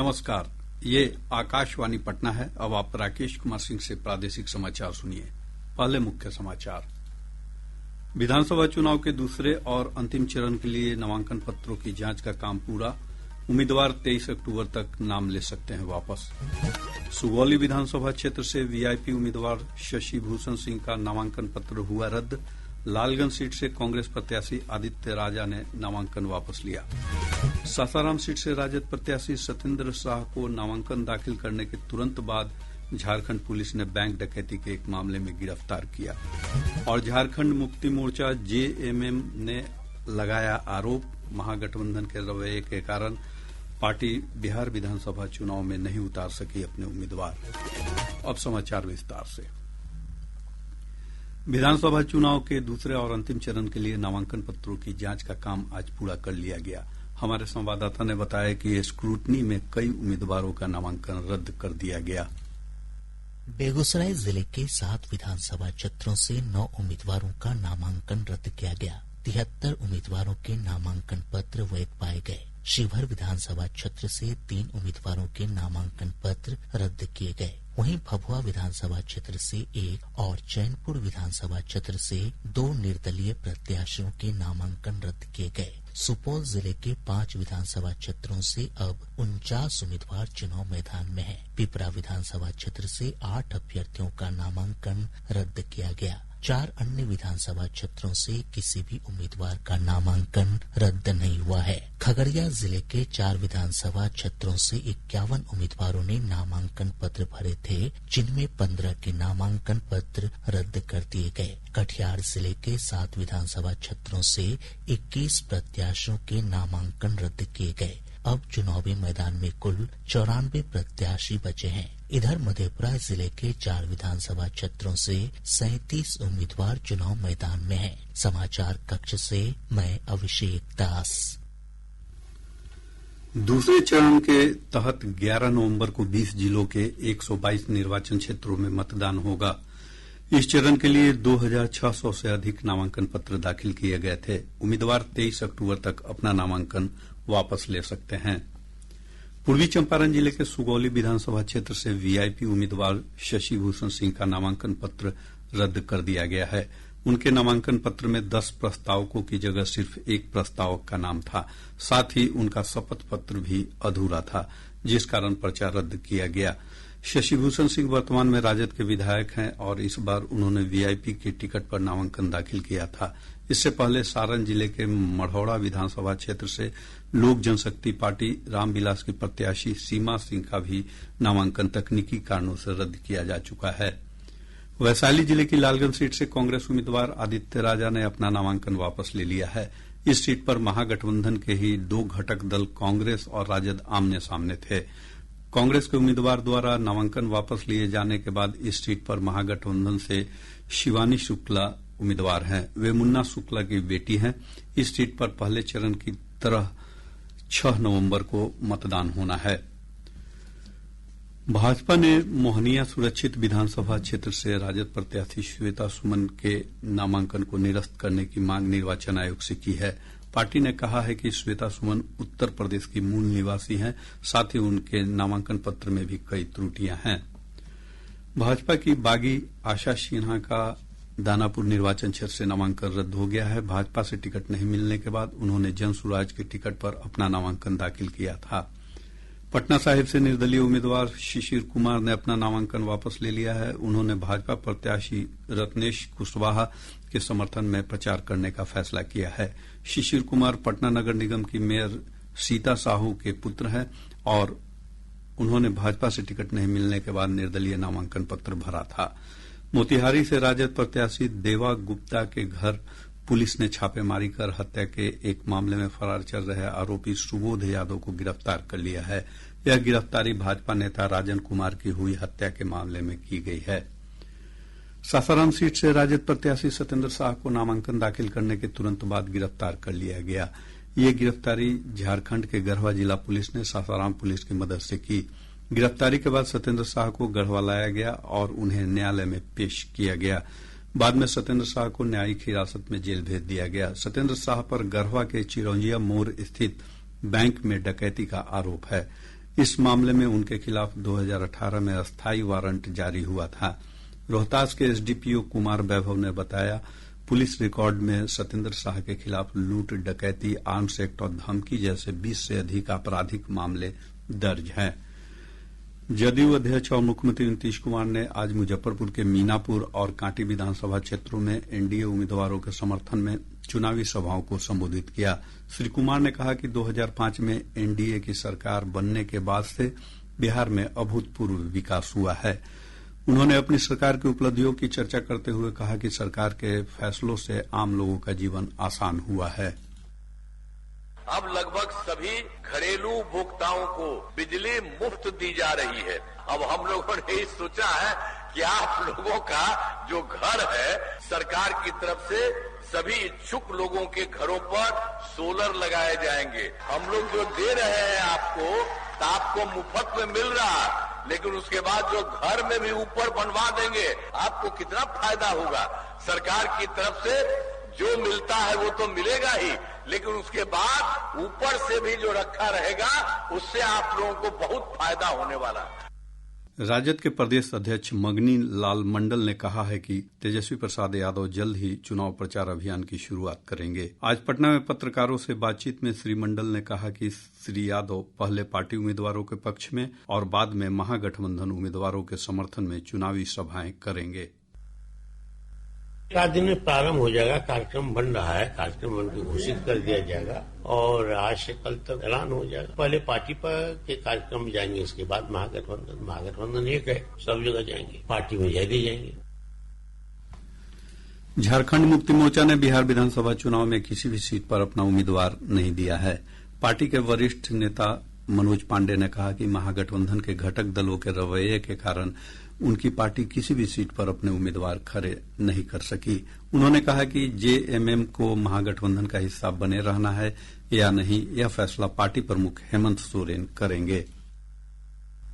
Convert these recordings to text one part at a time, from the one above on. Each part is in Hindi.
नमस्कार, ये आकाशवाणी पटना है। अब आप राकेश कुमार सिंह से प्रादेशिक समाचार सुनिए। पहले मुख्य समाचार। विधानसभा चुनाव के दूसरे और अंतिम चरण के लिए नामांकन पत्रों की जांच का काम पूरा। उम्मीदवार 23 अक्टूबर तक नाम ले सकते हैं वापस। सुगौली विधानसभा क्षेत्र से वीआईपी उम्मीदवार शशि भूषण सिंह का नामांकन पत्र हुआ रद्द। लालगंज सीट से कांग्रेस प्रत्याशी आदित्य राजा ने नामांकन वापस लिया। सासाराम सीट से राजद प्रत्याशी सत्येंद्र शाह को नामांकन दाखिल करने के तुरंत बाद झारखंड पुलिस ने बैंक डकैती के एक मामले में गिरफ्तार किया। और झारखंड मुक्ति मोर्चा जेएमएम ने लगाया आरोप, महागठबंधन के रवैये के कारण पार्टी बिहार विधानसभा चुनाव में नहीं उतार सकी अपने उम्मीदवार। अब समाचार विस्तार से। विधानसभा चुनाव के दूसरे और अंतिम चरण के लिए नामांकन पत्रों की जांच का काम आज पूरा कर लिया गया। हमारे संवाददाता ने बताया कि स्क्रूटनी में कई उम्मीदवारों का नामांकन रद्द कर दिया गया। बेगूसराय जिले के 7 विधानसभा क्षेत्रों से 9 उम्मीदवारों का नामांकन रद्द किया गया। 73 उम्मीदवारों के नामांकन पत्र वैध पाए गए। शिवहर विधानसभा क्षेत्र से 3 उम्मीदवारों के नामांकन पत्र रद्द किए गए। वहीं भभुआ विधानसभा क्षेत्र से 1 और चैनपुर विधानसभा क्षेत्र से 2 निर्दलीय प्रत्याशियों के नामांकन रद्द किए गए। सुपौल जिले के 5 विधानसभा क्षेत्रों से अब 49 उम्मीदवार चुनाव मैदान में हैं। पिपरा विधानसभा क्षेत्र से 8 अभ्यर्थियों का नामांकन रद्द किया गया। 4 अन्य विधानसभा क्षेत्रों से किसी भी उम्मीदवार का नामांकन रद्द नहीं हुआ है। खगड़िया जिले के 4 विधानसभा क्षेत्रों से 51 उम्मीदवारों ने नामांकन पत्र भरे थे, जिनमें 15 के नामांकन पत्र रद्द कर दिए गए। कटिहार जिले के 7 विधानसभा क्षेत्रों से 21 प्रत्याशियों के नामांकन रद्द किए गए। अब चुनावी मैदान में कुल 94 प्रत्याशी बचे हैं। इधर मधेपुरा जिले के 4 विधानसभा क्षेत्रों से 37 उम्मीदवार चुनाव मैदान में हैं। समाचार कक्ष से मैं अभिषेक दास। दूसरे चरण के तहत 11 नवंबर को 20 जिलों के 122 निर्वाचन क्षेत्रों में मतदान होगा। इस चरण के लिए 2600 से अधिक नामांकन पत्र दाखिल किए गए थे। उम्मीदवार 23 अक्टूबर तक अपना नामांकन वापस ले सकते हैं। पूर्वी चंपारण जिले के सुगौली विधानसभा क्षेत्र से वीआईपी उम्मीदवार शशि भूषण सिंह का नामांकन पत्र रद्द कर दिया गया है। उनके नामांकन पत्र में 10 प्रस्तावकों की जगह सिर्फ 1 प्रस्तावक का नाम था। साथ ही उनका शपथ पत्र भी अधूरा था, जिस कारण पर्चा रद्द किया गया। शशि भूषण सिंह वर्तमान में राजद के विधायक हैं और इस बार उन्होंने वीआईपी के टिकट पर नामांकन दाखिल किया था। इससे पहले सारण जिले के मढ़ौरा विधानसभा क्षेत्र से लोक जनशक्ति पार्टी रामविलास की प्रत्याशी सीमा सिंह का भी नामांकन तकनीकी कारणों से रद्द किया जा चुका है। वैशाली जिले की लालगंज सीट से कांग्रेस उम्मीदवार आदित्य राजा ने अपना नामांकन वापस ले लिया है। इस सीट पर महागठबंधन के ही 2 घटक दल कांग्रेस और राजद आमने सामने थे। कांग्रेस के उम्मीदवार द्वारा नामांकन वापस लिए जाने के बाद इस सीट पर महागठबंधन से शिवानी शुक्ला उम्मीदवार हैं। वे मुन्ना शुक्ला की बेटी हैं। इस सीट पर पहले चरण की तरह 6 नवंबर को मतदान होना है। भाजपा ने मोहनिया सुरक्षित विधानसभा क्षेत्र से राजद प्रत्याशी श्वेता सुमन के नामांकन को निरस्त करने की मांग निर्वाचन आयोग से की है। पार्टी ने कहा है कि श्वेता सुमन उत्तर प्रदेश की मूल निवासी हैं, साथ ही उनके नामांकन पत्र में भी कई त्रुटियां हैं। भाजपा की बागी आशा सिन्हा का दानापुर निर्वाचन क्षेत्र से नामांकन रद्द हो गया है। भाजपा से टिकट नहीं मिलने के बाद उन्होंने जन सुराज के टिकट पर अपना नामांकन दाखिल किया था। पटना साहिब से निर्दलीय उम्मीदवार शिशिर कुमार ने अपना नामांकन वापस ले लिया है। उन्होंने भाजपा प्रत्याशी रत्नेश कुशवाहा के समर्थन में प्रचार करने का फैसला किया है। शिशिर कुमार पटना नगर निगम की मेयर सीता साहू के पुत्र हैं और उन्होंने भाजपा से टिकट नहीं मिलने के बाद निर्दलीय नामांकन पत्र भरा था। मोतिहारी से राजद प्रत्याशी देवा गुप्ता के घर पुलिस ने छापेमारी कर हत्या के एक मामले में फरार चल रहे आरोपी सुबोध यादव को गिरफ्तार कर लिया है। यह गिरफ्तारी भाजपा नेता राजन कुमार की हुई हत्या के मामले में की गई है। सासाराम सीट से राजद प्रत्याशी सत्येंद्र शाह को नामांकन दाखिल करने के तुरंत बाद गिरफ्तार कर लिया गया। ये गिरफ्तारी झारखंड के गढ़वा जिला पुलिस ने सासाराम पुलिस की मदद से की। गिरफ्तारी के बाद सत्येंद्र शाह को गढ़वा लाया गया और उन्हें न्यायालय में पेश किया गया। बाद में सत्येंद्र शाह को न्यायिक हिरासत में जेल भेज दिया गया। सत्येंद्र शाह पर गढ़वा के चिरौंजिया मोड़ स्थित बैंक में डकैती का आरोप है। इस मामले में उनके खिलाफ 2018 में अस्थायी वारंट जारी हुआ था। रोहतास के एसडीपीओ कुमार वैभव ने बताया, पुलिस रिकॉर्ड में सत्येंद्र शाह के खिलाफ लूट, डकैती, आर्म्स एक्ट और धमकी जैसे 20 से अधिक आपराधिक मामले दर्ज हैं। जदयू अध्यक्ष और मुख्यमंत्री नीतीश कुमार ने आज मुजफ्फरपुर के मीनापुर और कांटी विधानसभा क्षेत्रों में एनडीए उम्मीदवारों के समर्थन में चुनावी सभाओं को संबोधित किया। श्री कुमार ने कहा कि 2005 में एनडीए की सरकार बनने के बाद से बिहार में अभूतपूर्व विकास हुआ है। उन्होंने अपनी सरकार की उपलब्धियों की चर्चा करते हुए कहा कि सरकार के फैसलों से आम लोगों का जीवन आसान हुआ है। अब लगभग सभी घरेलू उपभोक्ताओं को बिजली मुफ्त दी जा रही है। अब हम लोगों ने ये सोचा है कि आप लोगों का जो घर है, सरकार की तरफ से सभी इच्छुक लोगों के घरों पर सोलर लगाए जाएंगे। हम लोग जो दे रहे हैं आपको, तो आपको मुफ्त में मिल रहा है, लेकिन उसके बाद जो घर में भी ऊपर बनवा देंगे, आपको कितना फायदा होगा। सरकार की तरफ से जो मिलता है वो तो मिलेगा ही, लेकिन उसके बाद ऊपर से भी जो रखा रहेगा, उससे आप लोगों को बहुत फायदा होने वाला है। राजद के प्रदेश अध्यक्ष मगनी लाल मंडल ने कहा है कि तेजस्वी प्रसाद यादव जल्द ही चुनाव प्रचार अभियान की शुरुआत करेंगे। आज पटना में पत्रकारों से बातचीत में श्री मंडल ने कहा कि श्री यादव पहले पार्टी उम्मीदवारों के पक्ष में और बाद में महागठबंधन उम्मीदवारों के समर्थन में चुनावी सभाएं करेंगे। 4 दिन में प्रारंभ हो जाएगा। कार्यक्रम बन रहा है, कार्यक्रम बन के घोषित कर दिया जाएगा और आज से कल तक ऐलान हो जाएगा। पहले पार्टी पर के कार्यक्रम में जाएंगे, इसके बाद महागठबंधन एक है, सब जगह जाएंगे, पार्टी में जाते जाएंगे। झारखंड मुक्ति मोर्चा ने बिहार विधानसभा चुनाव में किसी भी सीट पर अपना उम्मीदवार नहीं दिया है। पार्टी के वरिष्ठ नेता मनोज पांडे ने कहा कि महागठबंधन के घटक दलों के रवैये के कारण उनकी पार्टी किसी भी सीट पर अपने उम्मीदवार खड़े नहीं कर सकी। उन्होंने कहा कि जेएमएम को महागठबंधन का हिस्सा बने रहना है या नहीं, यह फैसला पार्टी प्रमुख हेमंत सोरेन करेंगे।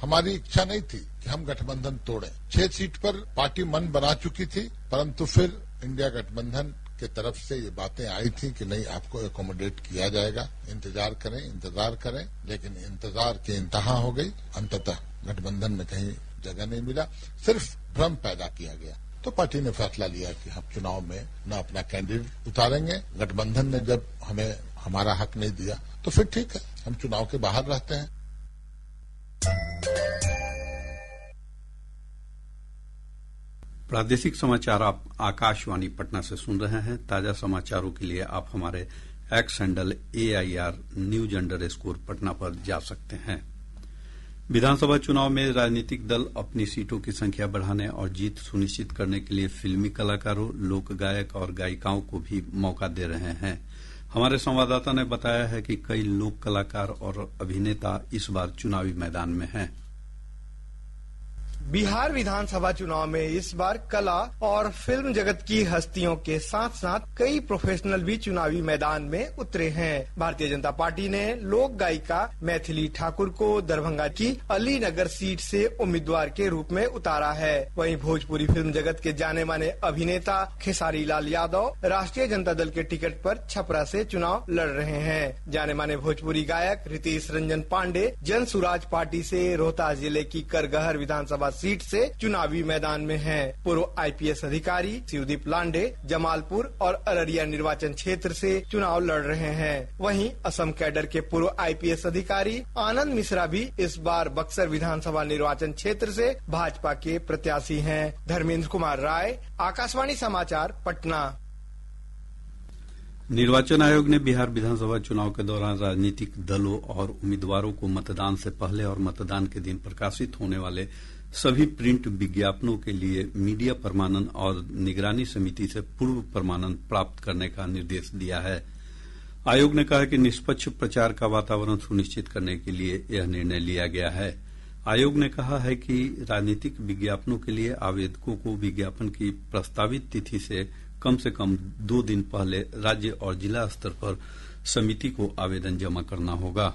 हमारी इच्छा नहीं थी कि हम गठबंधन तोड़ें। 6 सीट पर पार्टी मन बना चुकी थी, परंतु फिर इंडिया गठबंधन के तरफ से ये बातें आई थी कि नहीं, आपको एकोमोडेट किया जाएगा, इंतजार करें, लेकिन इंतजार की इंतहा हो गई। अंततः गठबंधन में कहीं जगह नहीं मिला, सिर्फ भ्रम पैदा किया गया। तो पार्टी ने फैसला लिया कि हम चुनाव में न अपना कैंडिडेट उतारेंगे। गठबंधन ने जब हमें हमारा हक नहीं दिया तो फिर ठीक है, हम चुनाव के बाहर रहते हैं। प्रादेशिक समाचार आप आकाशवाणी पटना से सुन रहे हैं। ताजा समाचारों के लिए आप हमारे एक्स हैंडल AIR _पटना पर जा सकते हैं। विधानसभा चुनाव में राजनीतिक दल अपनी सीटों की संख्या बढ़ाने और जीत सुनिश्चित करने के लिए फिल्मी कलाकारों, लोक गायक और गायिकाओं को भी मौका दे रहे हैं। हमारे संवाददाता ने बताया है कि कई लोक कलाकार और अभिनेता इस बार चुनावी मैदान में हैं। बिहार विधानसभा चुनाव में इस बार कला और फिल्म जगत की हस्तियों के साथ साथ कई प्रोफेशनल भी चुनावी मैदान में उतरे हैं। भारतीय जनता पार्टी ने लोक गायिका मैथिली ठाकुर को दरभंगा की अलीनगर सीट से उम्मीदवार के रूप में उतारा है। वहीं भोजपुरी फिल्म जगत के जाने माने अभिनेता खेसारी लाल यादव राष्ट्रीय जनता दल के टिकट पर छपरा से चुनाव लड़ रहे हैं। जाने माने भोजपुरी गायक रितेश रंजन पांडे जन सुराज पार्टी से रोहतास जिले की करगहर विधानसभा सीट से चुनावी मैदान में हैं। पूर्व IPS अधिकारी शिवदीप लांडे जमालपुर और अररिया निर्वाचन क्षेत्र से चुनाव लड़ रहे हैं। वहीं असम कैडर के पूर्व IPS अधिकारी आनंद मिश्रा भी इस बार बक्सर विधानसभा निर्वाचन क्षेत्र से भाजपा के प्रत्याशी हैं। धर्मेंद्र कुमार राय, आकाशवाणी समाचार, पटना। निर्वाचन आयोग ने बिहार विधानसभा चुनाव के दौरान राजनीतिक दलों और उम्मीदवारों को मतदान से पहले और मतदान के दिन प्रकाशित होने वाले सभी प्रिंट विज्ञापनों के लिए मीडिया प्रमाणन और निगरानी समिति से पूर्व प्रमाणन प्राप्त करने का निर्देश दिया है। आयोग ने कहा कि निष्पक्ष प्रचार का वातावरण सुनिश्चित करने के लिए यह निर्णय लिया गया है। आयोग ने कहा है कि राजनीतिक विज्ञापनों के लिए आवेदकों को विज्ञापन की प्रस्तावित तिथि से कम 2 दिन पहले राज्य और जिला स्तर पर समिति को आवेदन जमा करना होगा।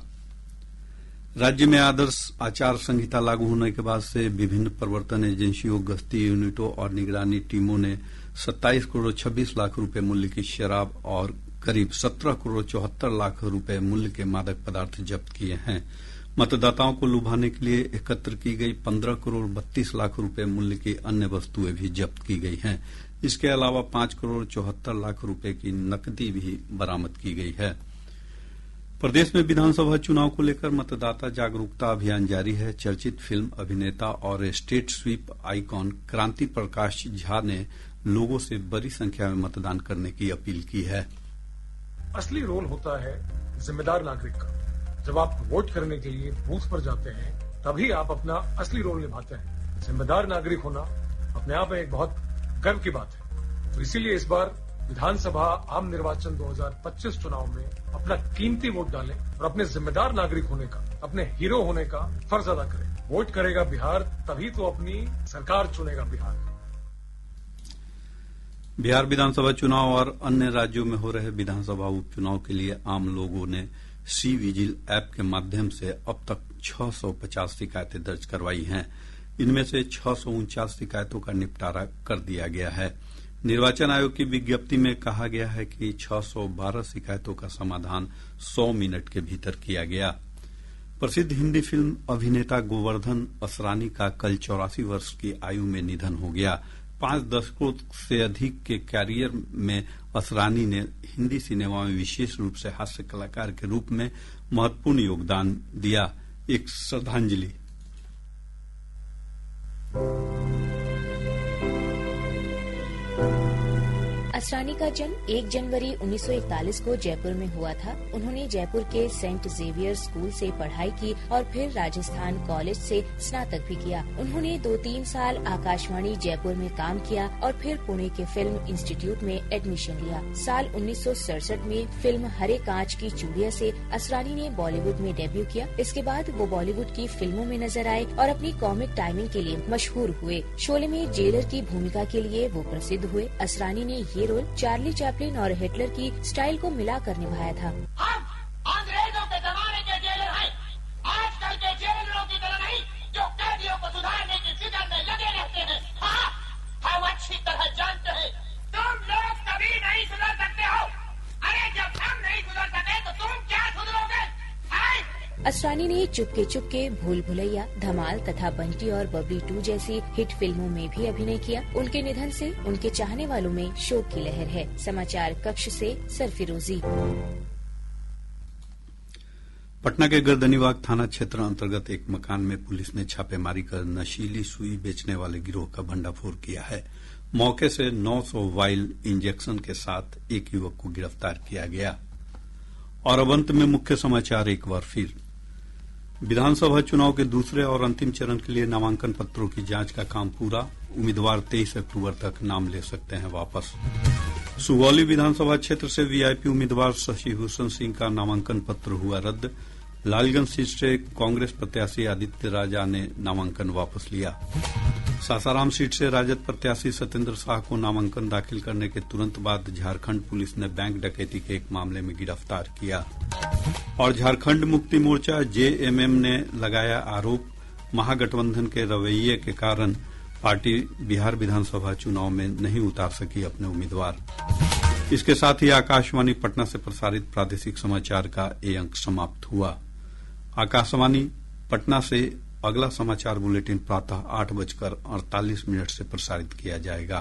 राज्य में आदर्श आचार संहिता लागू होने के बाद से विभिन्न प्रवर्तन एजेंसियों, गश्ती यूनिटों और निगरानी टीमों ने 27 करोड़ 26 लाख रुपए मूल्य की शराब और करीब 17 करोड़ 74 लाख रुपए मूल्य के मादक पदार्थ जब्त किए हैं। मतदाताओं को लुभाने के लिए एकत्र की गई 15 करोड़ 32 लाख रुपए मूल्य की अन्य वस्तुएं भी जब्त की गई हैं। इसके अलावा 5 करोड़ 74 लाख रुपए की नकदी भी बरामद की गई है। प्रदेश में विधानसभा चुनाव को लेकर मतदाता जागरूकता अभियान जारी है। चर्चित फिल्म अभिनेता और स्टेट स्वीप आइकॉन क्रांति प्रकाश झा ने लोगों से बड़ी संख्या में मतदान करने की अपील की है। असली रोल होता है जिम्मेदार नागरिक का। जब आप वोट करने के लिए बूथ पर जाते हैं तभी आप अपना असली रोल निभाते हैं। जिम्मेदार नागरिक होना अपने आप में एक बहुत गर्व की बात है। तो इसीलिए इस बार विधानसभा आम निर्वाचन 2025 चुनाव में अपना कीमती वोट डालें और अपने जिम्मेदार नागरिक होने का, अपने हीरो होने का फर्ज अदा करें। वोट करेगा बिहार तभी तो अपनी सरकार चुनेगा बिहार। बिहार विधानसभा चुनाव और अन्य राज्यों में हो रहे विधानसभा उपचुनाव के लिए आम लोगों ने सी विजिल ऐप के माध्यम से अब तक 650 शिकायतें दर्ज करवाई हैं। इनमें से 649 शिकायतों का निपटारा कर दिया गया है। निर्वाचन आयोग की विज्ञप्ति में कहा गया है कि 612 शिकायतों का समाधान 100 मिनट के भीतर किया गया। प्रसिद्ध हिंदी फिल्म अभिनेता गोवर्धन असरानी का कल 84 वर्ष की आयु में निधन हो गया। 5 दशकों से अधिक के कैरियर में असरानी ने हिंदी सिनेमा में विशेष रूप से हास्य कलाकार के रूप में महत्वपूर्ण योगदान दिया। एक श्रद्धांजलि। असरानी का जन्म 1 जनवरी 1941 को जयपुर में हुआ था। उन्होंने जयपुर के सेंट जेवियर स्कूल से पढ़ाई की और फिर राजस्थान कॉलेज से स्नातक भी किया। उन्होंने 2-3 साल आकाशवाणी जयपुर में काम किया और फिर पुणे के फिल्म इंस्टीट्यूट में एडमिशन लिया। साल 1967 में फिल्म हरे कांच की चूड़िया से असरानी ने बॉलीवुड में डेब्यू किया। इसके बाद वो बॉलीवुड की फिल्मों में नजर आए और अपनी कॉमिक टाइमिंग के लिए मशहूर हुए। शोले में जेलर की भूमिका के लिए वो प्रसिद्ध हुए। असरानी ने ये रोल चार्ली चैपलिन और हिटलर की स्टाइल को मिलाकर निभाया था। हम अंग्रेजों के जमाने के जेलर हैं, आजकल के जेलरों की तरह नहीं जो कैदियों को सुधारने की फिक्र में लगे रहते हैं। हाँ, हम अच्छी तरह जानते हैं तुम लोग कभी नहीं सुधर सकते हो। अरे जब हम नहीं सुधर सके तो तुम क्या सुधरोगे? असरानी ने चुपके चुपके, भूल भुलैया, धमाल तथा बंटी और बबली 2 जैसी हिट फिल्मों में भी अभिनय किया। उनके निधन से उनके चाहने वालों में शोक की लहर है। समाचार कक्ष से सरफिरोजी। पटना के गर्दनीबाग थाना क्षेत्र अंतर्गत एक मकान में पुलिस ने छापेमारी कर नशीली सुई बेचने वाले गिरोह का भंडाफोड़ किया है। मौके से 900 वाइल इंजेक्शन के साथ एक युवक को गिरफ्तार किया गया। और अब अंत में मुख्य समाचार एक बार फिर। विधानसभा चुनाव के दूसरे और अंतिम चरण के लिए नामांकन पत्रों की जांच का काम पूरा। उम्मीदवार 23 अक्टूबर तक नाम ले सकते हैं वापस। सुगौली विधानसभा क्षेत्र से वीआईपी उम्मीदवार शशिभूषण सिंह का नामांकन पत्र हुआ रद्द। लालगंज सीट से कांग्रेस प्रत्याशी आदित्य राजा ने नामांकन वापस लिया। सासाराम सीट से राजद प्रत्याशी सत्येंद्र शाह को नामांकन दाखिल करने के तुरंत बाद झारखंड पुलिस ने बैंक डकैती के एक मामले में गिरफ्तार किया। और झारखंड मुक्ति मोर्चा जेएमएम ने लगाया आरोप, महागठबंधन के रवैये के कारण पार्टी बिहार विधानसभा चुनाव में नहीं उतार सकी अपने उम्मीदवार। इसके साथ ही आकाशवाणी पटना से प्रसारित प्रादेशिक समाचार का ये अंक समाप्त हुआ। आकाशवाणी पटना से अगला समाचार बुलेटिन प्रातः 8:48 से प्रसारित किया जाएगा।